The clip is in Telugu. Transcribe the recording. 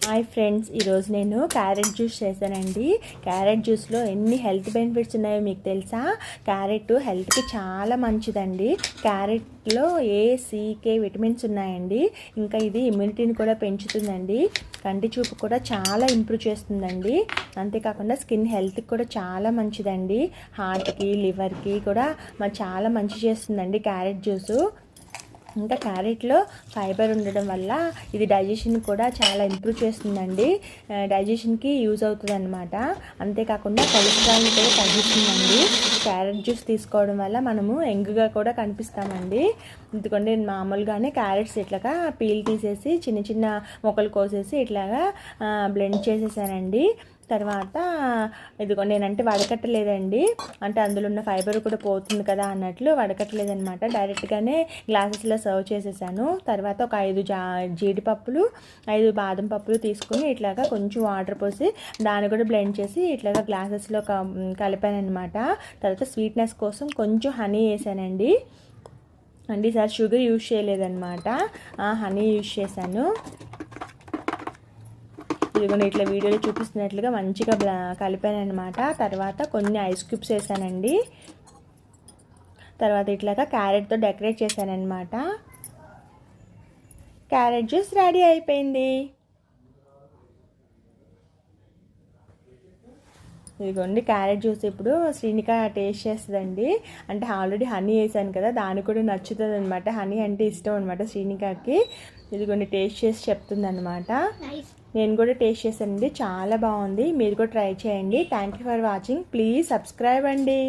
హాయ్ ఫ్రెండ్స్, ఈరోజు నేను క్యారెట్ జ్యూస్ చేశానండి. క్యారెట్ జ్యూస్లో ఎన్ని హెల్త్ బెనిఫిట్స్ ఉన్నాయో మీకు తెలుసా? క్యారెట్ హెల్త్కి చాలా మంచిదండి. క్యారెట్లో A, C, K విటమిన్స్ ఉన్నాయండి. ఇంకా ఇది ఇమ్యూనిటీని కూడా పెంచుతుందండి. కంటి చూపు కూడా చాలా ఇంప్రూవ్ చేస్తుందండి. అంతేకాకుండా స్కిన్ హెల్త్కి కూడా చాలా మంచిదండి. హార్ట్కి, లివర్కి కూడా చాలా మంచి చేస్తుందండి క్యారెట్ జ్యూసు. ఇంకా క్యారెట్లో ఫైబర్ ఉండడం వల్ల ఇది డైజెషన్ కూడా చాలా ఇంప్రూవ్ చేస్తుందండి. డైజెషన్కి యూజ్ అవుతుంది అనమాట. అంతేకాకుండా కొలెస్ట్రాల్ని కూడా తగ్గిస్తుందండి. క్యారెట్ జ్యూస్ తీసుకోవడం వల్ల మనము యంగ్గా కూడా కనిపిస్తామండి. ఎందుకంటే నేను మామూలుగానే క్యారెట్స్ ఇట్లాగా పీల్ తీసేసి చిన్న చిన్న మొక్కలు కోసేసి ఇట్లాగా బ్లెండ్ చేసేసానండి. తర్వాత ఇదిగో నేనంటే వడకట్టలేదండి, అంటే అందులో ఉన్న ఫైబర్ కూడా పోతుంది కదా అన్నట్లు వడకట్టలేదనమాట. డైరెక్ట్గానే గ్లాసెస్లో సర్వ్ చేసేసాను. తర్వాత ఒక 5 జీడిపప్పులు 5 బాదం పప్పులు తీసుకొని ఇట్లాగా కొంచెం వాటర్ పోసి దాన్ని కూడా బ్లెండ్ చేసి ఇట్లాగా గ్లాసెస్లో కలిపాను అనమాట. తర్వాత స్వీట్నెస్ కోసం కొంచెం హనీ వేసానండి. అంటే ఈసారి షుగర్ యూజ్ చేయలేదన్నమాట, హనీ యూజ్ చేశాను. ఇదిగోండి ఇట్లా వీడియోలో చూపిస్తున్నట్లుగా మంచిగా కలిపాను అనమాట. తర్వాత కొన్ని ఐస్ క్యూబ్స్ వేసానండి. తర్వాత ఇట్లాగా క్యారెట్తో డెకరేట్ చేశానమాట. క్యారెట్ జ్యూస్ రెడీ అయిపోయింది. ఇదిగోండి క్యారెట్ జ్యూస్ ఇప్పుడు శ్రీనిక టేస్ట్ చేస్తుందండి. అంటే ఆల్రెడీ హనీ వేసాను కదా, దానికి కూడా నచ్చుతుంది అనమాట. హనీ అంటే ఇష్టం అనమాట శ్రీనికకి. ఇదిగోండి టేస్ట్ చేసి చెప్తుంది అనమాట. నేను కూడా టేస్ట్ చేశానండి, చాలా బాగుంది. మీరు కూడా ట్రై చేయండి. Thank you for watching. Please subscribe అండి.